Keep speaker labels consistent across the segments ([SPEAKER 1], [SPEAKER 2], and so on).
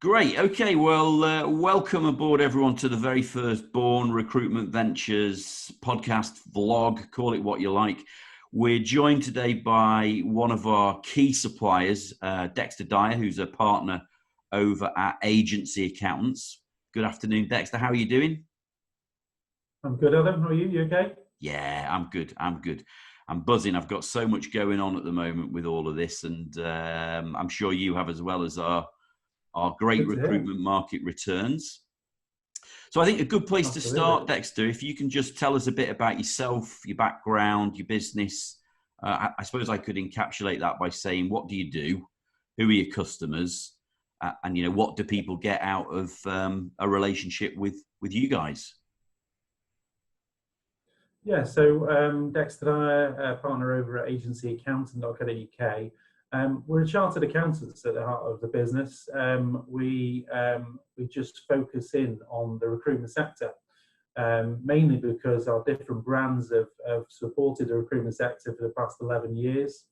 [SPEAKER 1] Great. Okay. Well, welcome aboard, everyone, to the very first Born Recruitment Ventures podcast, vlog, call it what you like. We're joined today by one of our key suppliers, Dexter Dyer, who's a partner over at Agency Accountants. Good afternoon, Dexter. How are you doing?
[SPEAKER 2] I'm good, Adam. How are you? You okay?
[SPEAKER 1] Yeah, I'm good. I'm buzzing. I've got so much going on at the moment with all of this, and I'm sure you have as well, as our great recruitment market returns. So I think a good place to start, Dexter, if you can just tell us a bit about yourself, your background, your business. I suppose I could encapsulate that by saying, what do you do? Who are your customers? And what do people get out of a relationship with you guys?
[SPEAKER 2] Yeah, so Dexter Dyer, partner over at Agency Accountant.co.uk. We're chartered accountants at the heart of the business. We just focus in on the recruitment sector, mainly because our different brands have supported the recruitment sector for the past 11 years.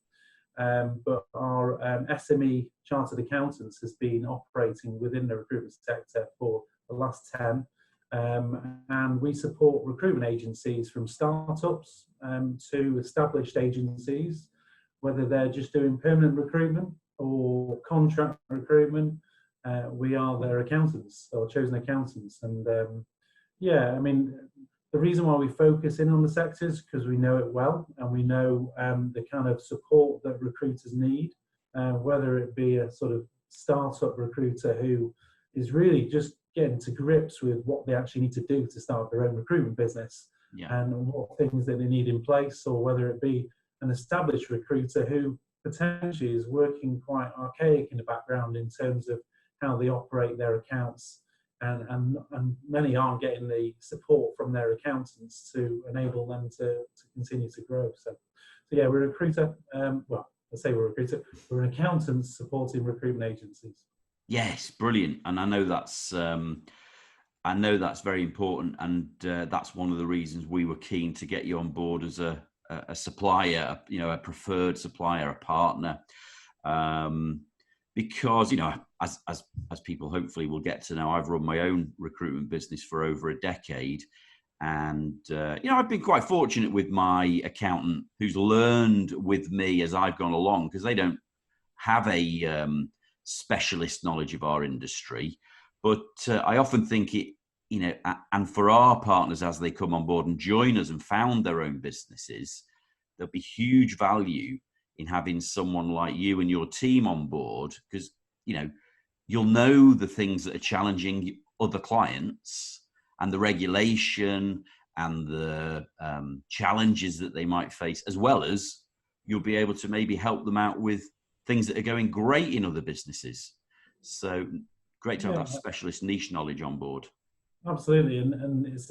[SPEAKER 2] But our SME chartered accountants has been operating within the recruitment sector for the last 10. And we support recruitment agencies from startups to established agencies, whether they're just doing permanent recruitment or contract recruitment. We are their accountants or chosen accountants. And the reason why we focus in on the sector is because we know it well, and we know the kind of support that recruiters need, whether it be a sort of startup recruiter who is really just getting to grips with what they actually need to do to start their own recruitment business, and what things that they need in place, or whether it be an established recruiter who potentially is working quite archaic in the background in terms of how they operate their accounts, and many aren't getting the support from their accountants to enable them to continue to grow. So yeah, we're a recruiter. We're an accountant supporting recruitment agencies.
[SPEAKER 1] Yes, brilliant. And I know that's very important, and that's one of the reasons we were keen to get you on board as a supplier, a preferred supplier, a partner, because as people hopefully will get to know, I've run my own recruitment business for over a decade, and I've been quite fortunate with my accountant who's learned with me as I've gone along, because they don't have a specialist knowledge of our industry. But I often think it, and for our partners as they come on board and join us and found their own businesses, there'll be huge value in having someone like you and your team on board, because you'll know the things that are challenging other clients and the regulation and the challenges that they might face, as well as you'll be able to maybe help them out with things that are going great in other businesses. So great to have that specialist niche knowledge on board.
[SPEAKER 2] Absolutely, and it's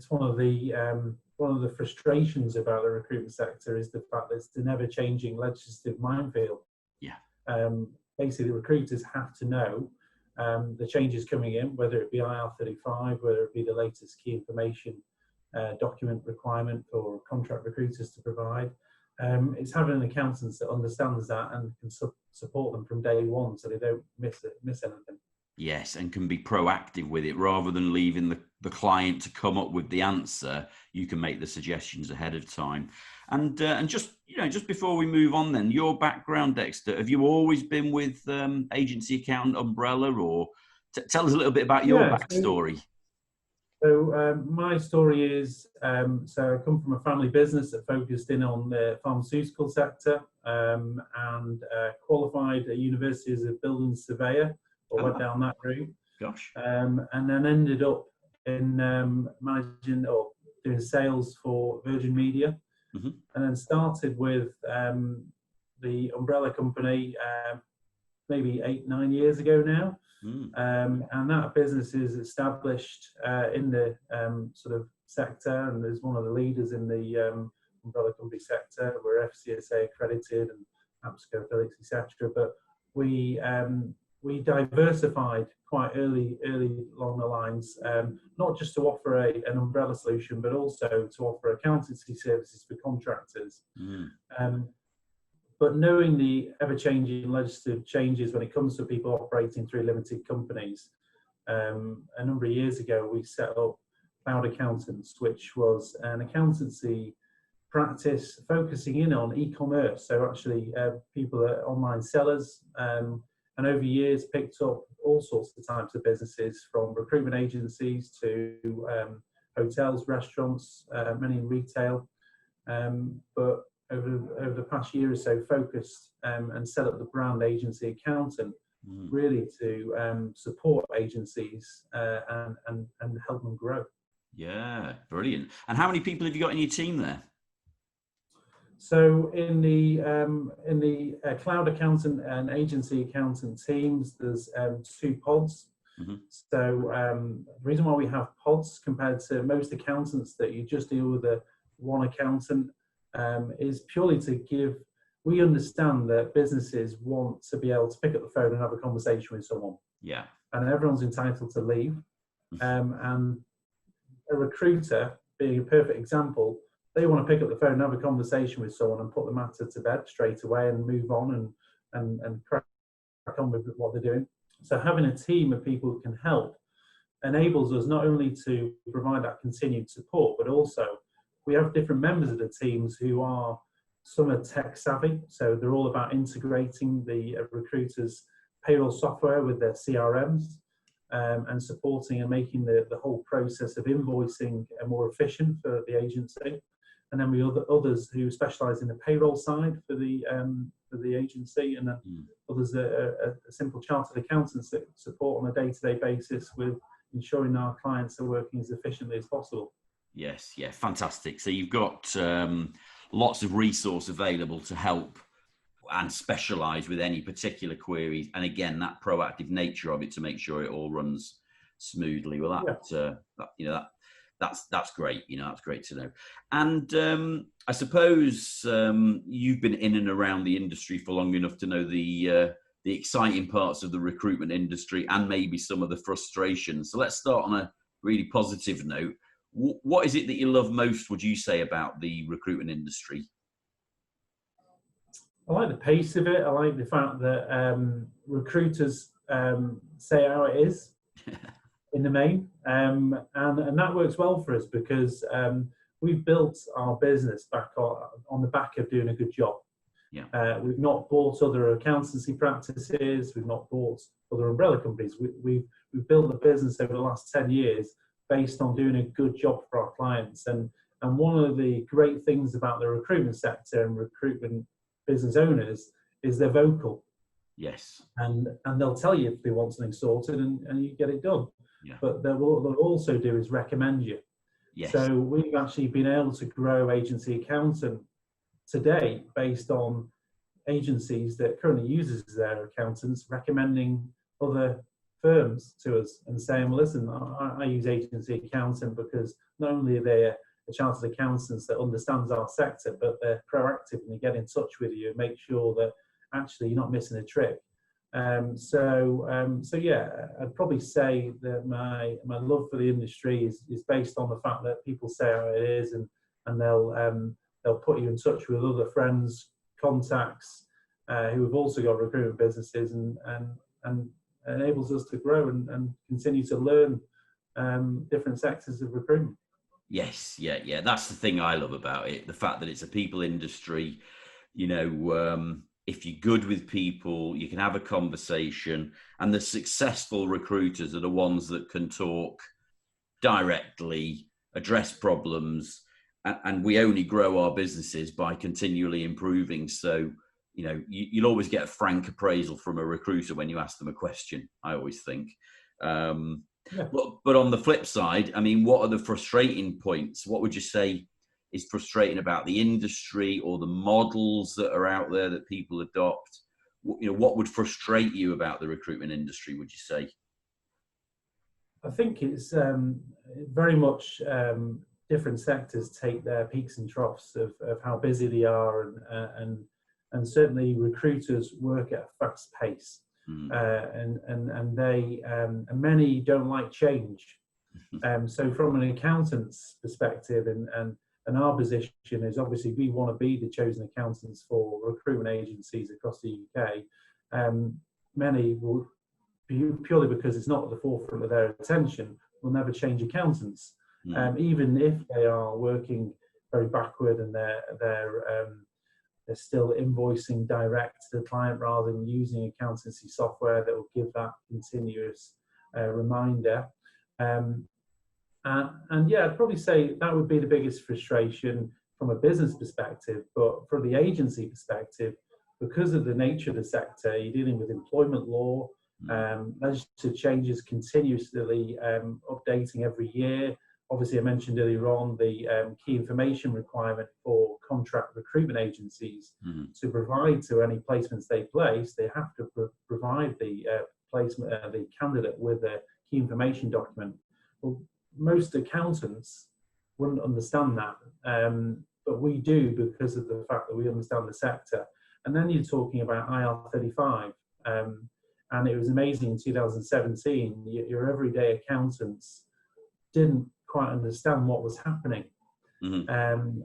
[SPEAKER 2] one of the frustrations about the recruitment sector is the fact that it's the never-changing legislative minefield. Basically, recruiters have to know the changes coming in, whether it be IR35, whether it be the latest key information document requirement for contract recruiters to provide. It's having an accountant that understands that and can support them from day one, so they don't miss anything.
[SPEAKER 1] Yes, and can be proactive with it rather than leaving the client to come up with the answer. You can make the suggestions ahead of time. And just before we move on, then, your background, Dexter, have you always been with Agency Accountant umbrella, or tell us a little bit about your backstory?
[SPEAKER 2] So my story is, so I come from a family business that focused in on the pharmaceutical sector, and qualified at university as a building surveyor, or went down that route.
[SPEAKER 1] Gosh.
[SPEAKER 2] And then ended up in managing or doing sales for Virgin Media, and then started with the umbrella company maybe 8-9 years ago now. And that business is established in the sort of sector, and is one of the leaders in the umbrella company sector. We're FCSA accredited and APSCO affiliates, etc. But we diversified quite early along the lines, not just to offer an umbrella solution, but also to offer accountancy services for contractors. But knowing the ever-changing legislative changes when it comes to people operating through limited companies, a number of years ago we set up Cloud Accountants, which was an accountancy practice focusing in on e-commerce. So actually people are online sellers, and over years picked up all sorts of types of businesses, from recruitment agencies to hotels, restaurants, many in retail. But over the past year or so, focused and set up the brand Agency Accountant, really to support agencies and help them grow.
[SPEAKER 1] Yeah, brilliant. And how many people have you got in your team there?
[SPEAKER 2] So in the Cloud Accountant and Agency Accountant teams, there's 2 pods. So the reason why we have pods compared to most accountants that you just deal with one accountant is purely to give. We understand that businesses want to be able to pick up the phone and have a conversation with someone.
[SPEAKER 1] Yeah.
[SPEAKER 2] And everyone's entitled to leave. And a recruiter, being a perfect example, they want to pick up the phone and have a conversation with someone and put the matter to bed straight away and move on and crack on with what they're doing. So having a team of people who can help enables us not only to provide that continued support, but also we have different members of the teams who are, some are tech savvy, so they're all about integrating the recruiters' payroll software with their CRMs, and supporting and making the whole process of invoicing more efficient for the agency. And then we have others who specialise in the payroll side for the agency, and then others are simple chartered accountants that support on a day-to-day basis with ensuring our clients are working as efficiently as possible.
[SPEAKER 1] Yes, yeah, fantastic. So you've got lots of resource available to help and specialise with any particular queries, and again, that proactive nature of it to make sure it all runs smoothly. Well, that's great. That's great to know. And I suppose you've been in and around the industry for long enough to know the exciting parts of the recruitment industry and maybe some of the frustrations. So let's start on a really positive note. What is it that you love most, would you say, about the recruitment industry?
[SPEAKER 2] I like the pace of it. I like the fact that recruiters say how it is in the main, and that works well for us because we've built our business back on the back of doing a good job. Yeah. We've not bought other accountancy practices. We've not bought other umbrella companies. We've built the business over the last 10 years based on doing a good job for our clients. And one of the great things about the recruitment sector and recruitment business owners is they're vocal.
[SPEAKER 1] Yes.
[SPEAKER 2] And they'll tell you if they want something sorted and you get it done. Yeah. But what they'll also do is recommend you. Yes. So we've actually been able to grow Agency Accountant today based on agencies that currently uses their accountants recommending other firms to us and saying, well, listen, I use Agency Accountant because not only are they a chartered accountants that understands our sector, but they're proactive and they get in touch with you and make sure that actually you're not missing a trick. So yeah, I'd probably say that my love for the industry is based on the fact that people say how it is, and they'll put you in touch with other friends, contacts who have also got recruitment businesses, and enables us to grow and continue to learn different sectors of recruitment.
[SPEAKER 1] Yes, yeah. That's the thing I love about it. The fact that it's a people industry, if you're good with people, you can have a conversation, and the successful recruiters are the ones that can talk directly, address problems, and we only grow our businesses by continually improving. So, you'll always get a frank appraisal from a recruiter when you ask them a question, I always think. Yeah. But on the flip side, I mean, what are the frustrating points? What would you say is frustrating about the industry or the models that are out there that people adopt? What would frustrate you about the recruitment industry, would you say?
[SPEAKER 2] I think it's very much different sectors take their peaks and troughs of how busy they are, and certainly recruiters work at a fast pace. And they and many don't like change. So from an accountant's perspective and And our position is obviously we want to be the chosen accountants for recruitment agencies across the UK. Many will, purely because it's not at the forefront of their attention, will never change accountants, even if they are working very backward and they're still invoicing direct to the client rather than using accountancy software that will give that continuous reminder. And yeah, I'd probably say that would be the biggest frustration from a business perspective. But from the agency perspective, because of the nature of the sector, you're dealing with employment law, legislative changes continuously updating every year. Obviously, I mentioned earlier on the key information requirement for contract recruitment agencies to provide to any placements they place. They have to provide the placement, the candidate with a key information document. Well, most accountants wouldn't understand that, but we do because of the fact that we understand the sector. And then you're talking about IR35, and it was amazing in 2017. Your everyday accountants didn't quite understand what was happening, and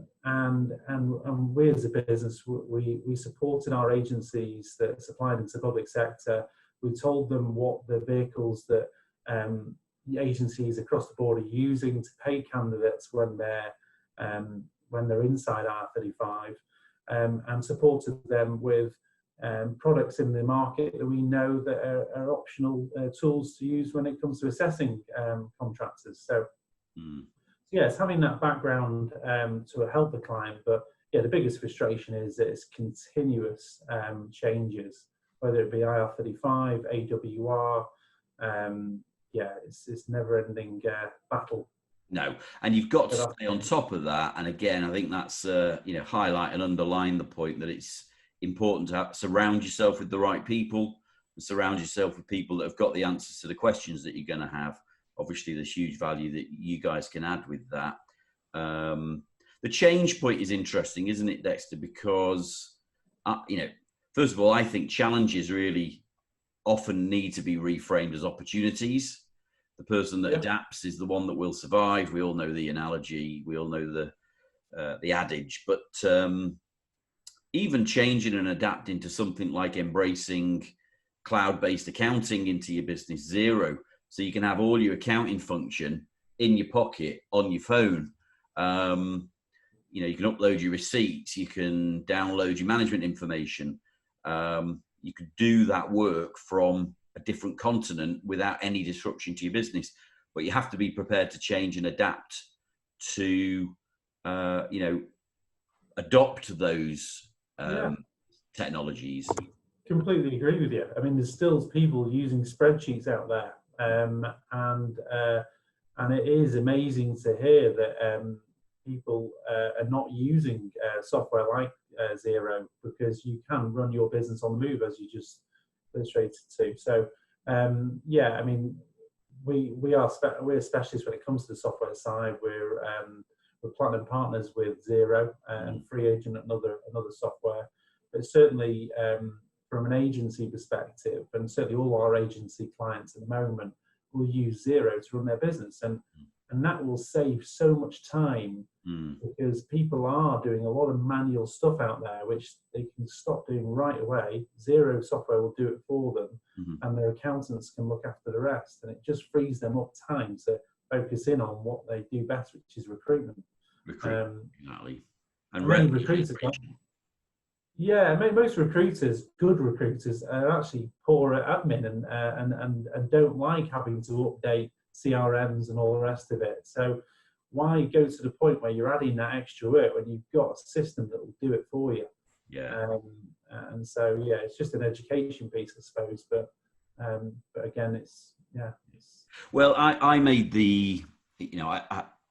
[SPEAKER 2] we as a business, we supported our agencies that supplied into the public sector. We told them what the vehicles that the agencies across the board are using to pay candidates when they're inside IR35, and supported them with products in the market that we know that are optional tools to use when it comes to assessing contractors. So yeah, it's having that background to help the client. But yeah, the biggest frustration is that it's continuous changes, whether it be IR35, AWR. Yeah, it's never-ending battle.
[SPEAKER 1] No, and you've got to stay on top of that. And again, I think that's highlight and underline the point that it's important to surround yourself with the right people, and surround yourself with people that have got the answers to the questions that you're going to have. Obviously, there's huge value that you guys can add with that. The change point is interesting, isn't it, Dexter? Because first of all, I think challenges really often need to be reframed as opportunities. The person that adapts is the one that will survive. We all know the analogy. We all know the adage. But even changing and adapting to something like embracing cloud-based accounting into your business, Xero, so you can have all your accounting function in your pocket on your phone. You can upload your receipts. You can download your management information. You could do that work from a different continent without any disruption to your business, but you have to be prepared to change and adapt to, adopt those technologies.
[SPEAKER 2] Completely agree with you. I mean, there's still people using spreadsheets out there, and it is amazing to hear that people are not using software like Xero, because you can run your business on the move, as you just illustrated too. So I mean, we're specialists when it comes to the software side. We're platinum partners with Xero and Free Agent, another software. But certainly from an agency perspective, and certainly all our agency clients at the moment will use Xero to run their business, and that will save so much time, because people are doing a lot of manual stuff out there, which they can stop doing right away. Xero software will do it for them, and their accountants can look after the rest, and it just frees them up time to focus in on what they do best, which is recruitment.
[SPEAKER 1] Exactly. And
[SPEAKER 2] many recruiters, most recruiters, good recruiters, are actually poor at admin and don't like having to update CRMs and all the rest of it. So why go to the point where you're adding that extra work when you've got a system that will do it for you? And so it's just an education piece, I suppose. But again, it's.
[SPEAKER 1] Well, I made the,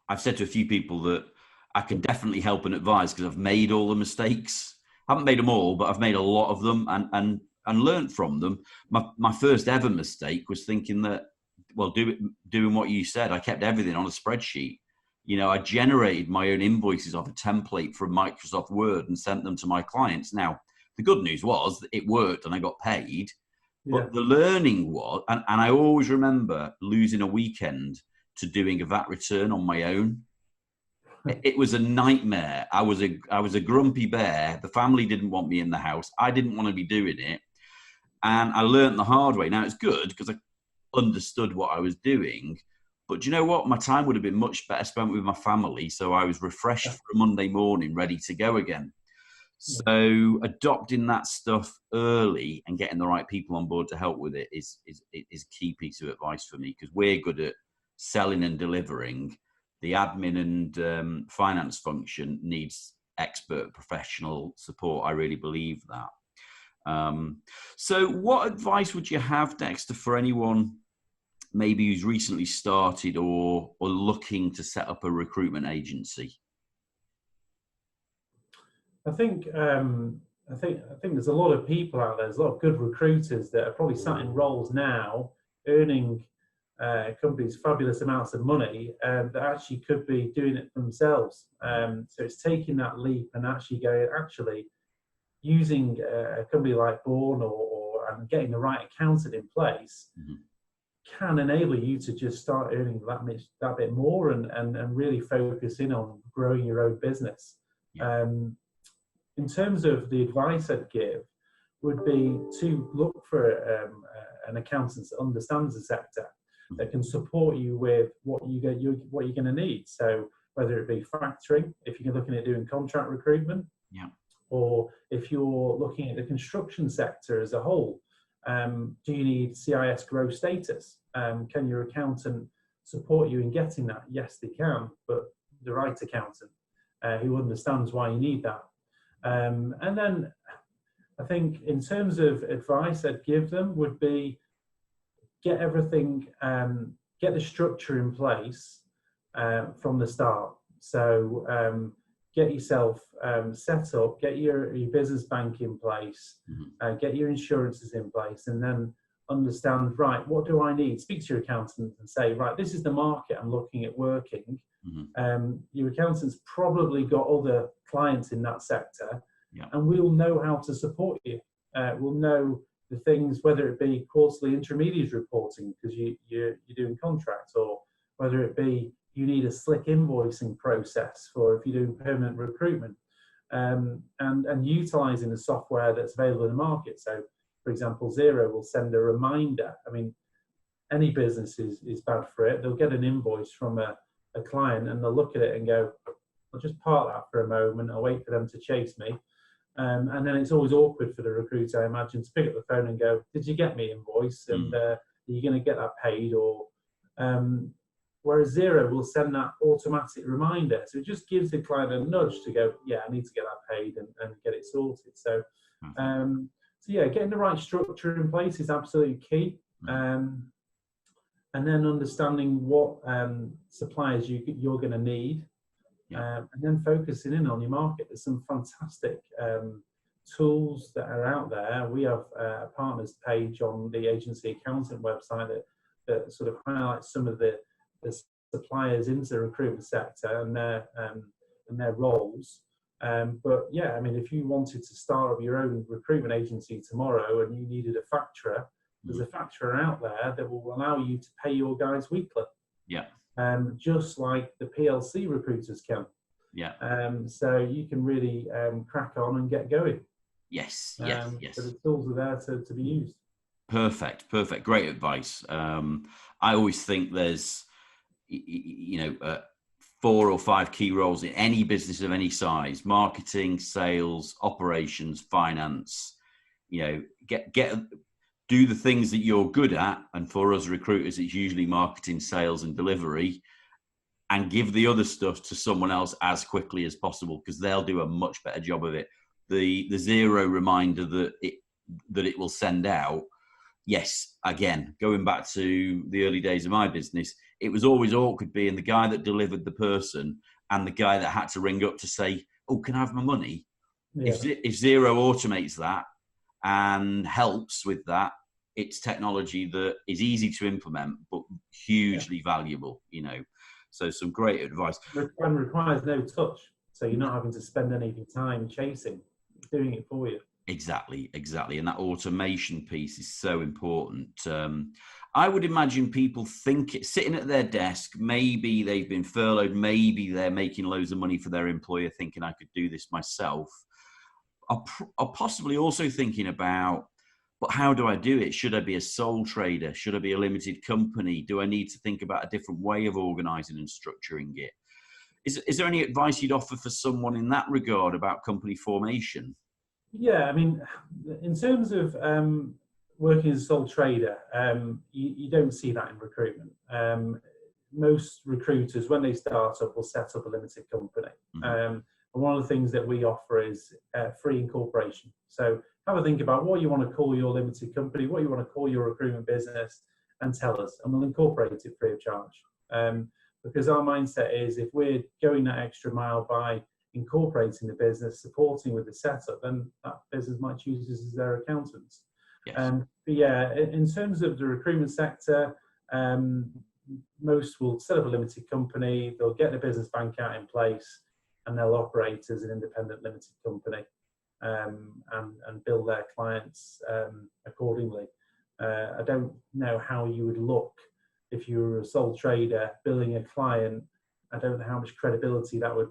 [SPEAKER 1] I've said to a few people that I can definitely help and advise because I've made all the mistakes. I haven't made them all, but I've made a lot of them and learned from them. My first ever mistake was thinking that, doing what you said, I kept everything on a spreadsheet. I generated my own invoices off a template from Microsoft Word and sent them to my clients. Now, the good news was that it worked and I got paid. But the learning was, and I always remember losing a weekend to doing a VAT return on my own. it was a nightmare. I was a grumpy bear. The family didn't want me in the house. I didn't want to be doing it. And I learned the hard way. Now, it's good because I understood what I was doing. But do you know what? My time would have been much better spent with my family. So I was refreshed for a Monday morning, ready to go again. So adopting that stuff early and getting the right people on board to help with it is a key piece of advice for me, because we're good at selling and delivering. The admin and finance function needs expert professional support. I really believe that. So what advice would you have, Dexter, for anyone maybe who's recently started or looking to set up a recruitment agency?
[SPEAKER 2] I think there's a lot of people out there. There's a lot of good recruiters that are probably sat in roles now, earning companies fabulous amounts of money that actually could be doing it themselves. So it's taking that leap and actually using a company like Born and getting the right accountant in place can enable you to just start earning that bit more and really focus in on growing your own business. Yeah. In terms of the advice I'd give would be to look for an accountant that understands the sector, that can support you with what you're going to need. So whether it be factoring, if you're looking at doing contract recruitment, or if you're looking at the construction sector as a whole, do you need CIS growth status? Can your accountant support you in getting that? Yes, they can, but the right accountant who understands why you need that. And then I think in terms of advice I'd give them would be get everything, get the structure in place from the start. So get yourself set up, get your business bank in place, get your insurances in place, and then understand, right, what do I need? Speak to your accountant and say, right, this is the market I'm looking at working. Your accountant's probably got other clients in that sector, and we'll know how to support you. We'll know the things, whether it be quarterly intermediaries reporting because you're doing contracts, or whether it be you need a slick invoicing process for if you're doing permanent recruitment, and utilising the software that's available in the market. So, for example, Xero will send a reminder. I mean, any business is bad for it. They'll get an invoice from a client and they'll look at it and go, I'll just park that for a moment. I'll wait for them to chase me. And then it's always awkward for the recruiter, I imagine, to pick up the phone and go, did you get me invoice? And are you going to get that paid? Or whereas Xero will send that automatic reminder. So it just gives the client a nudge to go, yeah, I need to get that paid and get it sorted. So, getting the right structure in place is absolutely key. And then understanding what suppliers you're going to need, and then focusing in on your market. There's some fantastic tools that are out there. We have a partners page on the agency accountant website that sort of highlights some of the suppliers into the recruitment sector and their roles. But yeah, I mean, if you wanted to start up your own recruitment agency tomorrow and you needed a facturer, there's a facturer out there that will allow you to pay your guys weekly. Just like the PLC recruiters can. So you can really crack on and get going. Yes. So the tools are there to be used.
[SPEAKER 1] Perfect. Great advice. I always think there's, 4 or 5 key roles in any business of any size: marketing, sales, operations, finance. Do the things that you're good at, and for us recruiters, it's usually marketing, sales, and delivery, and give the other stuff to someone else as quickly as possible because they'll do a much better job of it. The Xero reminder that it will send out. Yes, again, going back to the early days of my business, it was always awkward being the guy that delivered the person and the guy that had to ring up to say, oh, can I have my money? If Xero automates that and helps with that, it's technology that is easy to implement but hugely valuable, So some great advice.
[SPEAKER 2] And requires no touch, so you're not having to spend any time chasing, doing it for you.
[SPEAKER 1] Exactly. And that automation piece is so important. I would imagine people sitting at their desk, maybe they've been furloughed, maybe they're making loads of money for their employer thinking I could do this myself, are possibly also thinking about, but how do I do it? Should I be a sole trader? Should I be a limited company? Do I need to think about a different way of organizing and structuring it? Is there any advice you'd offer for someone in that regard about company formation?
[SPEAKER 2] Yeah, I mean, in terms of working as a sole trader, you don't see that in recruitment. Most recruiters, when they start up, will set up a limited company.
[SPEAKER 1] Mm-hmm.
[SPEAKER 2] And one of the things that we offer is free incorporation. So have a think about what you want to call your limited company, what you want to call your recruitment business, and tell us, and we'll incorporate it free of charge. Because our mindset is, if we're going that extra mile by incorporating the business, supporting with the setup, then that business might choose us as their accountants.
[SPEAKER 1] Yes.
[SPEAKER 2] But yeah, in terms of the recruitment sector, most will set up a limited company, they'll get the business bank account in place, and they'll operate as an independent limited company, and bill their clients accordingly. I don't know how you would look if you were a sole trader billing a client. I don't know how much credibility that would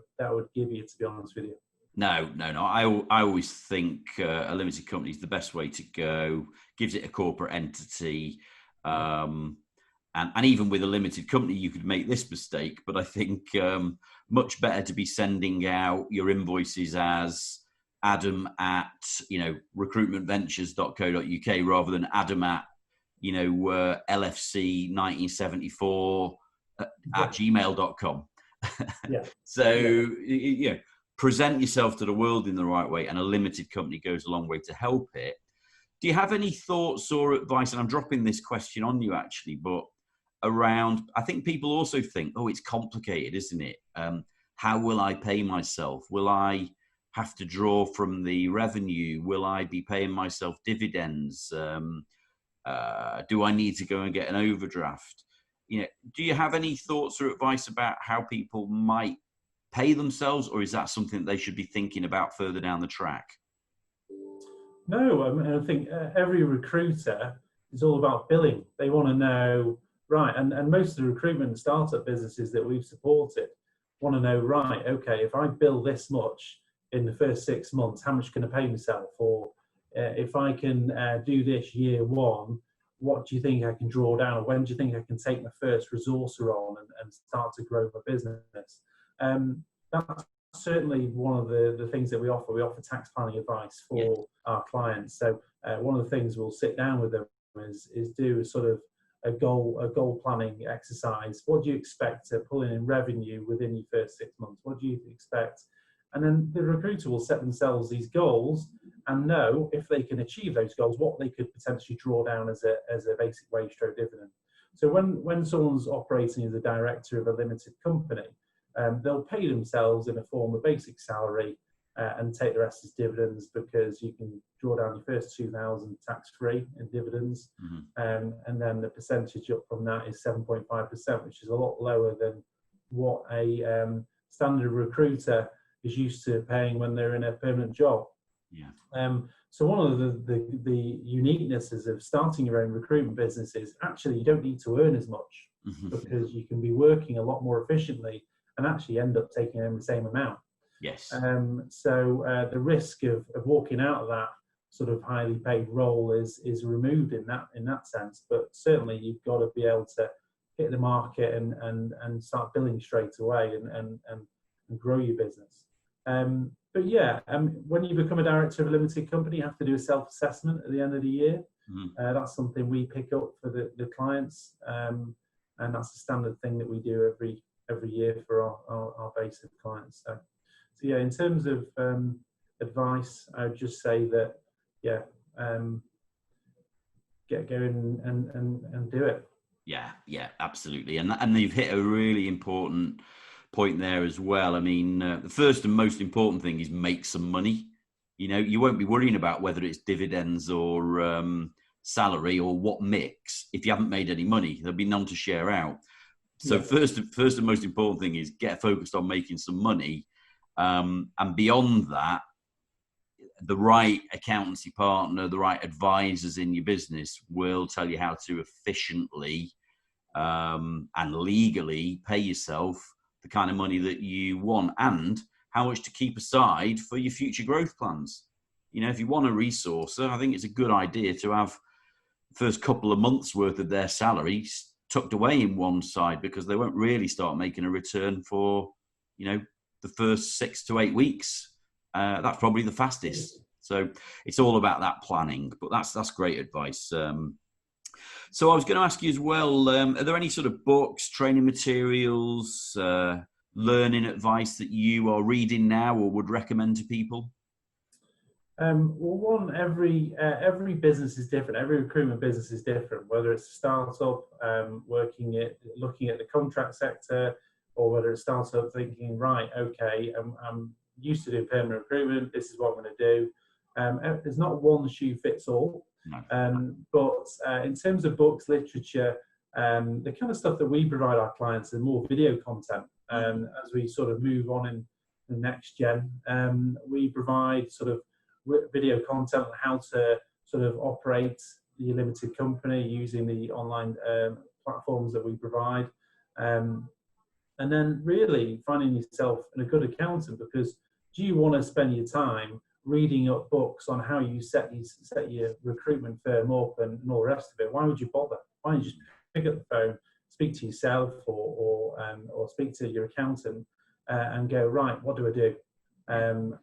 [SPEAKER 2] give you, to be honest with you.
[SPEAKER 1] No. I always think a limited company is the best way to go. Gives it a corporate entity, and even with a limited company, you could make this mistake. But I think much better to be sending out your invoices as Adam at recruitmentventures.co.uk rather than Adam at LFC 1974 at gmail.com.
[SPEAKER 2] Yeah.
[SPEAKER 1] So present yourself to the world in the right way, and a limited company goes a long way to help it. Do you have any thoughts or advice? And I'm dropping this question on you actually, but around, I think people also think, oh, it's complicated, isn't it? How will I pay myself? Will I have to draw from the revenue? Will I be paying myself dividends? Do I need to go and get an overdraft? Do you have any thoughts or advice about how people might pay themselves, or is that something that they should be thinking about further down the track?
[SPEAKER 2] No, I think every recruiter is all about billing. They want to know, right, and most of the recruitment startup businesses that we've supported want to know, right, okay, if I bill this much in the first 6 months, how much can I pay myself? Or if I can do this year one, what do you think I can draw down? Or when do you think I can take my first resourcer on and start to grow my business? That's certainly one of the things that we offer. We offer tax planning advice for our clients. So one of the things we'll sit down with them is do a sort of a goal planning exercise. What do you expect to pull in revenue within your first 6 months? What do you expect? And then the recruiter will set themselves these goals and know if they can achieve those goals, what they could potentially draw down as a basic wage through dividend. So when someone's operating as a director of a limited company, they'll pay themselves in a form of basic salary and take the rest as dividends, because you can draw down your first 2,000 tax-free in dividends. Mm-hmm. And then the percentage up from that is 7.5%, which is a lot lower than what a standard recruiter is used to paying when they're in a permanent job. Yeah. So one of the uniquenesses of starting your own recruitment business is actually you don't need to earn as much, mm-hmm. because you can be working a lot more efficiently and actually end up taking home the same amount.
[SPEAKER 1] Yes.
[SPEAKER 2] So the risk of walking out of that sort of highly paid role is removed in that sense. But certainly you've got to be able to hit the market and start billing straight away and grow your business. But yeah, when you become a director of a limited company, you have to do a self-assessment at the end of the year. Mm-hmm. That's something we pick up for the clients, and that's a standard thing that we do every year for our base of clients. So yeah, in terms of advice, I would just say that get going and do it.
[SPEAKER 1] Yeah, absolutely, and you've hit a really important point there as well. I mean, the first and most important thing is make some money. You won't be worrying about whether it's dividends or salary or what mix. If you haven't made any money, there'll be none to share out. So first and most important thing is get focused on making some money, and beyond that, the right accountancy partner, the right advisors in your business will tell you how to efficiently and legally pay yourself the kind of money that you want and how much to keep aside for your future growth plans. If you want a resourcer, I think it's a good idea to have the first couple of months worth of their salary tucked away in one side, because they won't really start making a return for, the first 6 to 8 weeks. That's probably the fastest. So it's all about that planning, but that's great advice. So I was going to ask you as well, are there any sort of books, training materials, learning advice that you are reading now or would recommend to people?
[SPEAKER 2] Well, every business is different. Every recruitment business is different, whether it's a startup looking at the contract sector, or whether it's a startup thinking, right, okay, I'm used to doing permanent recruitment, this is what I'm going to do. There's not one shoe fits all. No. But in terms of books, literature, the kind of stuff that we provide our clients is more video content. As we sort of move on in the next gen, we provide sort of video content on how to sort of operate your limited company using the online platforms that we provide. And then really finding yourself a good accountant, because do you want to spend your time reading up books on how you set your recruitment firm up and all the rest of it? Why would you bother? Why don't you just pick up the phone, speak to yourself or speak to your accountant and go, right, what do I do? And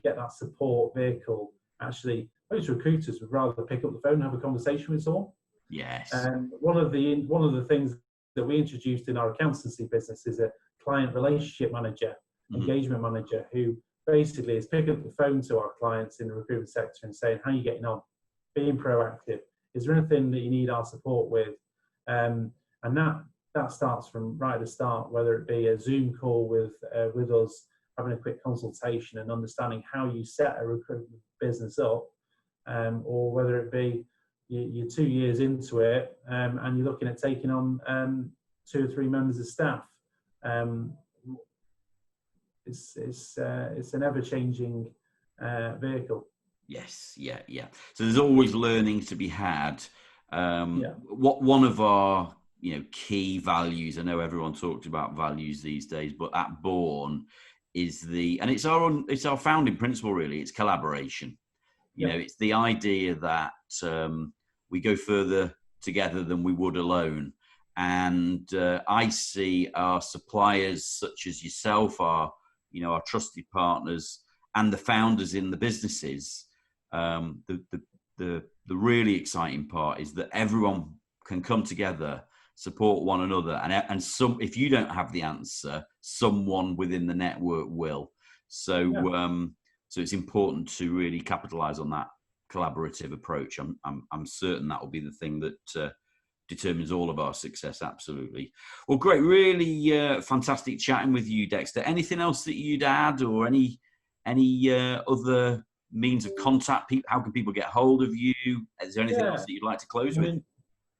[SPEAKER 2] get that support vehicle. Actually, most recruiters would rather pick up the phone and have a conversation with someone.
[SPEAKER 1] Yes.
[SPEAKER 2] And one of the things that we introduced in our accountancy business is a client relationship manager, engagement manager, who basically is picking up the phone to our clients in the recruitment sector and saying, how are you getting on? Being proactive. Is there anything that you need our support with? And that starts from right at the start, whether it be a Zoom call with us, having a quick consultation and understanding how you set a recruitment business up, or whether it be you're 2 years into it and you're looking at taking on 2 or 3 members of staff. It's an ever-changing vehicle.
[SPEAKER 1] Yes, yeah. So there's always learnings to be had. What one of our key values, I know everyone talks about values these days, but at Born is it's our founding principle really. It's collaboration. It's the idea that we go further together than we would alone. And I see our suppliers, such as yourself, our trusted partners, and the founders in the businesses. The really exciting part is that everyone can come together, support one another, and if you don't have the answer, someone within the network will. So it's important to really capitalize on that collaborative approach. I'm certain that will be the thing that determines all of our success. Absolutely. Well, great. Really fantastic chatting with you, Dexter. Anything else that you'd add, or any other means of contact? How can people get hold of you? Is there anything else that you'd like to close with?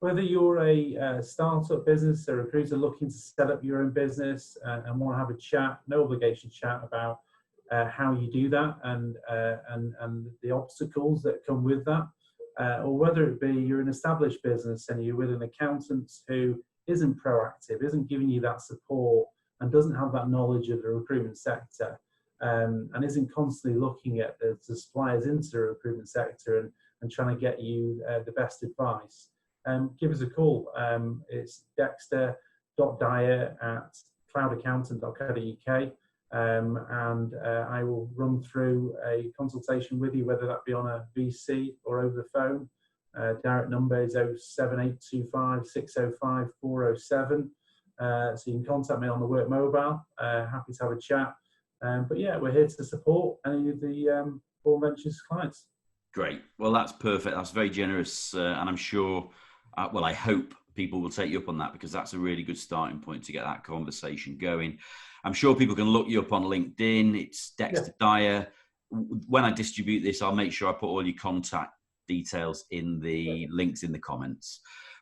[SPEAKER 2] Whether you're a startup business, a recruiter looking to set up your own business and want to have a chat, no obligation chat about how you do that and the obstacles that come with that, or whether it be you're an established business and you're with an accountant who isn't proactive, isn't giving you that support, and doesn't have that knowledge of the recruitment sector, and isn't constantly looking at the suppliers into the recruitment sector and trying to get you the best advice. Give us a call. It's dexter.dyer@cloudaccountant.co.uk. And I will run through a consultation with you, whether that be on a VC or over the phone. Direct number is 07825 605 407. So you can contact me on the work mobile. Happy to have a chat. But yeah, we're here to support any of the Born Ventures clients.
[SPEAKER 1] Great. Well, that's perfect. That's very generous. And I'm sure, I hope people will take you up on that, because that's a really good starting point to get that conversation going. I'm sure people can look you up on LinkedIn. It's Dexter Dyer. When I distribute this, I'll make sure I put all your contact details in the links in the comments.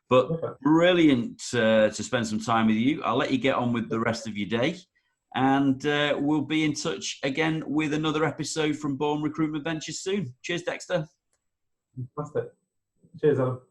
[SPEAKER 1] But brilliant to spend some time with you. I'll let you get on with the rest of your day. And we'll be in touch again with another episode from Born Recruitment Ventures soon. Cheers, Dexter.
[SPEAKER 2] Fantastic. Cheers, Adam.